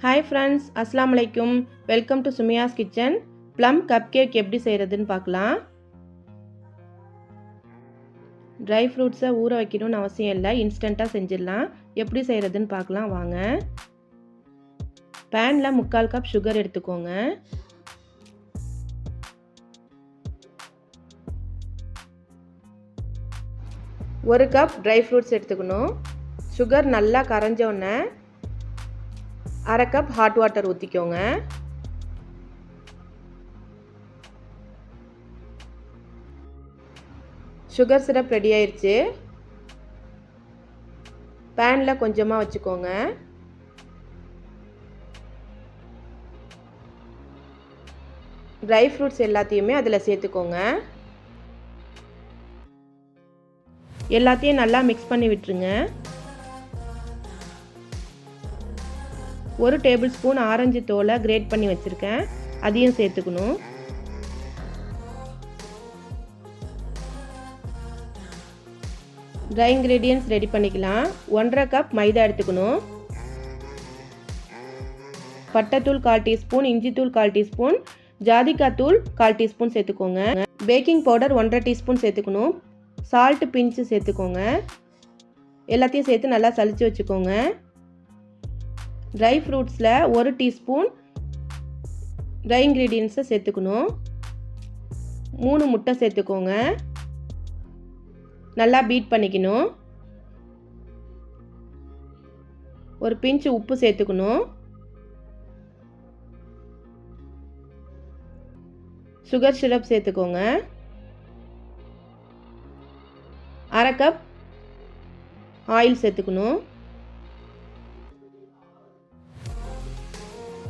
Hi friends, அஸ்ஸலாமு அலைக்கும். Welcome to Sumiya's kitchen. Plum cup cake எப்படி செய்கிறதுன்னு பார்க்கலாம். ட்ரை ஃப்ரூட்ஸை ஊற வைக்கணும்னு அவசியம் இல்லை, இன்ஸ்டண்ட்டாக செஞ்சிடலாம். எப்படி செய்கிறதுன்னு பார்க்கலாம் வாங்க. பேனில் 3/4 கப் சுகர் எடுத்துக்கோங்க. ஒரு கப் ட்ரை ஃப்ரூட்ஸ் எடுத்துக்கணும். சுகர் நல்லா கரைஞ்சோன்னே 1/2 கப் ஹாட் வாட்டர் ஊற்றிக்கோங்க. சுகர் சிரப் ரெடி ஆயிடுச்சு. பேனில் கொஞ்சமாக வச்சுக்கோங்க. ட்ரை ஃப்ரூட்ஸ் எல்லாத்தையுமே அதில் சேர்த்துக்கோங்க. எல்லாத்தையும் நல்லா மிக்ஸ் பண்ணி விட்டுருங்க. 1 டேபிள் ஸ்பூன் ஆரஞ்சு தோலை கிரேட் பண்ணி வச்சுருக்கேன், அதையும் சேர்த்துக்கணும். ட்ரை இன்க்ரீடியன்ட்ஸ் ரெடி பண்ணிக்கலாம். 1/2 கப் மைதா எடுத்துக்கணும். பட்டைத்தூள் 1/4 டீஸ்பூன், இஞ்சித்தூள் 1/4 டீஸ்பூன், ஜாதிக்காய் தூள் 1/4 டீஸ்பூன் சேர்த்துக்கோங்க. பேக்கிங் பவுடர் 1/2 டீஸ்பூன் சேர்த்துக்கணும். சால்ட் பிஞ்சு சேர்த்துக்கோங்க. எல்லாத்தையும் சேர்த்து நல்லா சலிச்சு வச்சுக்கோங்க. ட்ரை ஃப்ரூட்ஸில் 1 டீஸ்பூன் ட்ரை இன்க்ரீடியன்ட்ஸை சேர்த்துக்கணும். 3 முட்டை சேர்த்துக்கோங்க. நல்லா பீட் பண்ணிக்கணும். ஒரு பிஞ்சு உப்பு சேர்த்துக்கணும். சுகர் சிரப் சேர்த்துக்கோங்க. 1/2 கப் ஆயில் சேர்த்துக்கணும்.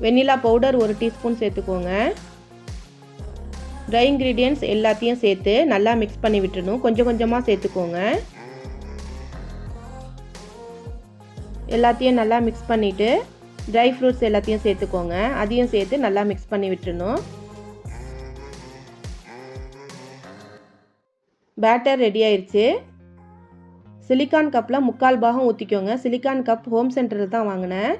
வெண்ணிலா பவுடர் 1 டீஸ்பூன் சேர்த்துக்கோங்க. ட்ரை இன்க்ரீடியன்ட்ஸ் எல்லாத்தையும் சேர்த்து நல்லா மிக்ஸ் பண்ணி விட்டுறணும். கொஞ்சம் கொஞ்சமாக சேர்த்துக்கோங்க. எல்லாத்தையும் நல்லா மிக்ஸ் பண்ணிவிட்டு ட்ரை ஃப்ரூட்ஸ் எல்லாத்தையும் சேர்த்துக்கோங்க. அதையும் சேர்த்து நல்லா மிக்ஸ் பண்ணி விட்டுறணும். பேட்டர் ரெடி ஆயிடுச்சு. சிலிக்கான் கப்பில் 3/4 பாகம் ஊற்றிக்கோங்க. சிலிக்கான் கப் ஹோம் சென்டரில் தான் வாங்கினேன்.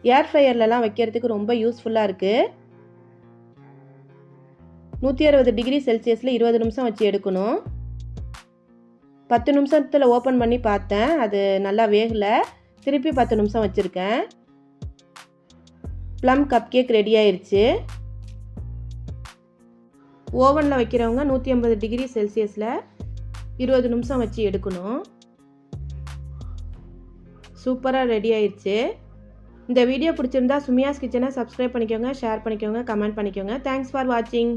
ஏர்ஃப்ரையர்லலாம் வைக்கிறதுக்கு ரொம்ப யூஸ்ஃபுல்லாக இருக்குது. 160 டிகிரி செல்சியஸில் 20 நிமிஷம் வச்சு எடுக்கணும். 10 நிமிஷத்தில் ஓப்பன் பண்ணி பார்த்தேன், அது நல்லா வேகலை. திருப்பி 10 நிமிஷம் வச்சுருக்கேன். ப்ளம் கப் கேக் ரெடி ஆயிடுச்சு. ஓவனில் வைக்கிறவங்க 180 டிகிரி செல்சியஸில் 20 நிமிஷம் வச்சு எடுக்கணும். சூப்பராக ரெடி ஆயிடுச்சு. இந்த வீடியோ பிடிச்சிருந்தா சுமியாஸ் கிச்சனை சப்ஸ்கிரைப் பண்ணிக்கோங்க, ஷேர் பண்ணிக்கோங்க, கமெண்ட் பண்ணிக்கோங்க. தேங்க்ஸ் ஃபார் வாட்சிங்.